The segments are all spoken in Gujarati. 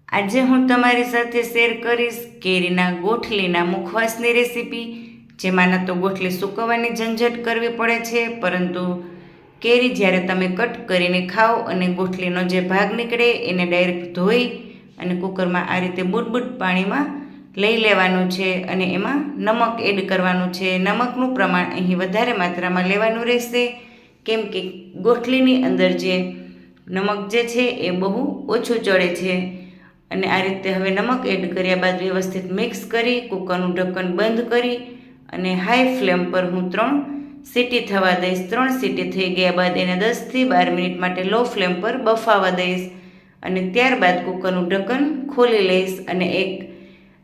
આજે હું તમારી સાથે શેર કરીશ કેરીના ગોઠલીના મુખવાસની રેસીપી, જેમાં ન તો ગોઠલી સૂકવવાની ઝંઝટ કરવી પડે છે, પરંતુ કેરી જ્યારે તમે કટ કરીને ખાઓ અને ગોઠલીનો જે ભાગ નીકળે એને ડાયરેક્ટ ધોઈ અને કુકરમાં આ રીતે બુડબુડ પાણીમાં લઈ લેવાનું છે અને એમાં નમક એડ કરવાનું છે. નમકનું પ્રમાણ અહીં વધારે માત્રામાં લેવાનું રહેશે, કેમ કે ગોઠલીની અંદર જે નમક જે છે એ બહુ ઓછું ચડે છે. અને આ રીતે હવે નમક એડ કર્યા બાદ વ્યવસ્થિત મિક્સ કરી કુકરનું ઢક્કન બંધ કરી અને હાઈ ફ્લેમ પર હું 3 સીટી થવા દઈશ. 3 સીટી થઈ ગયા બાદ એને 10 થી 12 મિનિટ માટે લો ફ્લેમ પર બફાવા દઈશ અને ત્યારબાદ કુકરનું ઢક્કન ખોલી લઈશ અને એક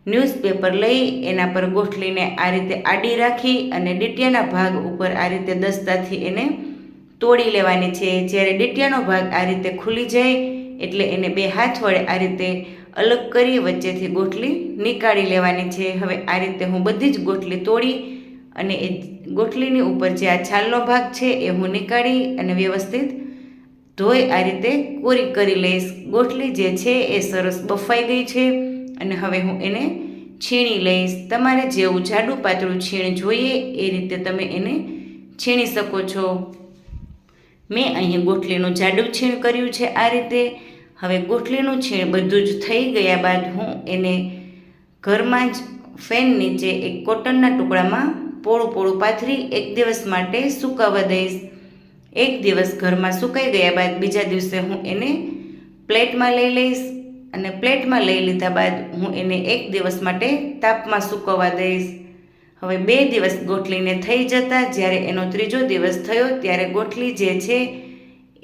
ન્યૂઝપેપર લઈ એના પર ગોઠલીને આ રીતે આડી રાખી અને ડીટિયાના ભાગ ઉપર આ રીતે દસ્તાથી એને તોડી લેવાની છે. જ્યારે ડીટિયાનો ભાગ આ રીતે ખુલી જાય એટલે એને 2 હાથ વડે આ રીતે અલગ કરી વચ્ચેથી ગોઠલી નીકાળી લેવાની છે. હવે આ રીતે હું બધી જ ગોઠલી તોડી અને એ ગોઠલીની ઉપર જે આ છાલનો ભાગ છે એ હું નીકાળી અને વ્યવસ્થિત ધોઈ આ રીતે કોરી કરી લઈશ. ગોઠલી જે છે એ સરસ બફાઈ ગઈ છે અને હવે હું એને છીણી લઈશ. તમારે જેવું જાડું પાતળું છીણ જોઈએ એ રીતે તમે એને છીણી શકો છો. મેં અહીં ગોઠલીનું જાડું છીણ કર્યું છે આ રીતે. હવે ગોઠલીનું છીણ બધું જ થઈ ગયા બાદ હું એને ઘરમાં જ ફેન નીચે એક કોટનના ટુકડામાં પોળું પોળું પાથરી 1 દિવસ માટે સૂકવવા દઈશ. 1 દિવસ ઘરમાં સુકાઈ ગયા બાદ બીજા દિવસે હું એને પ્લેટમાં લઈ લઈશ અને પ્લેટમાં લઈ લીધા બાદ હું એને 1 દિવસ માટે તાપમાં સૂકવવા દઈશ. હવે 2 દિવસ ગોઠલીને થઈ જતાં જ્યારે એનો 3જો દિવસ થયો ત્યારે ગોઠલી જે છે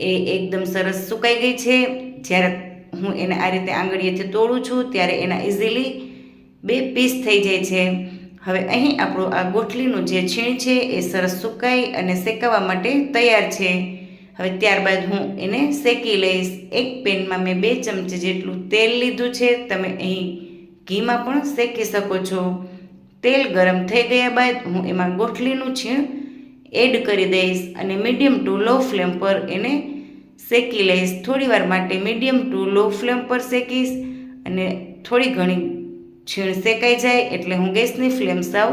એ એકદમ સરસ સુકાઈ ગઈ છે. જ્યારે હું એને આ રીતે આંગળીએથી તોડું છું ત્યારે એના ઇઝીલી 2 પીસ થઈ જાય છે. હવે અહીં આપણું આ ગોઠલીનું જે છીણ છે એ સરસ સુકાઈ અને શેકાવા માટે તૈયાર છે. હવે ત્યારબાદ હું એને શેકી લઈશ. એક પેનમાં મેં 2 ચમચી જેટલું તેલ લીધું છે. તમે અહીં ઘીમાં પણ શેકી શકો છો. તેલ ગરમ થઈ ગયા બાદ હું એમાં ગોઠલીનું છીણ એડ કરી દઈશ અને મીડિયમ ટુ લો ફ્લેમ પર એને શેકી લઈશ. થોડીવાર માટે મીડિયમ ટુ લો ફ્લેમ પર શેકીશ અને થોડી ઘણી છીણ શેકાઈ જાય એટલે હું ગેસની ફ્લેમ સાવ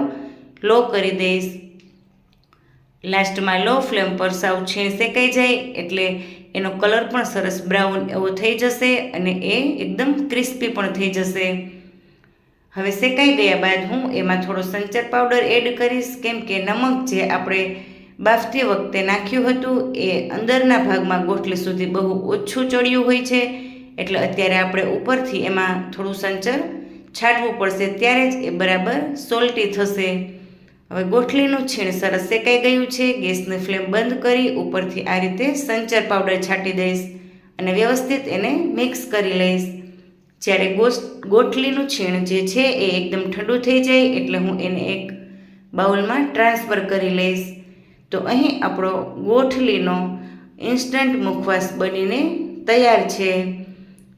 લો કરી દઈશ. લાસ્ટમાં લો ફ્લેમ પર સાવ છીણ શેકાઈ જાય એટલે એનો કલર પણ સરસ બ્રાઉન એવો થઈ જશે અને એ એકદમ ક્રિસ્પી પણ થઈ જશે. હવે શેકાઈ ગયા બાદ હું એમાં થોડો સંચર પાવડર એડ કરીશ, કેમ કે નમક જે આપણે બાફતી વખતે નાખ્યું હતું એ અંદરના ભાગમાં ગોઠલી સુધી બહુ ઓછું ચડ્યું હોય છે, એટલે અત્યારે આપણે ઉપરથી એમાં થોડું સંચર છાંટવું પડશે, ત્યારે જ એ બરાબર સોલ્ટી થશે. હવે ગોઠલીનું છીણ સરસ શેકાઈ ગયું છે. ગેસની ફ્લેમ બંધ કરી ઉપરથી આ રીતે સંચર પાવડર છાંટી દઈશ અને વ્યવસ્થિત એને મિક્સ કરી લઈશ. જ્યારે ગોઠલીનું છીણ જે છે એ એકદમ ઠંડુ થઈ જાય એટલે હું એને એક બાઉલમાં ટ્રાન્સફર કરી લઈશ. તો અહીં આપણો ગોઠલીનો ઇન્સ્ટન્ટ મુખવાસ બનીને તૈયાર છે.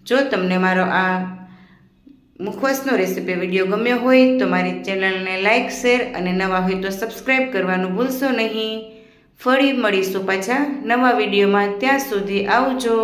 જો તમને મારો આ મુખવાસનો રેસીપી વિડીયો ગમ્યો હોય તો મારી ચેનલને લાઇક, શેર અને નવા હોય તો સબસ્ક્રાઈબ કરવાનું ભૂલશો નહીં. ફરી મળીશું પાછા નવા વિડીયોમાં. ત્યાં સુધી આવજો.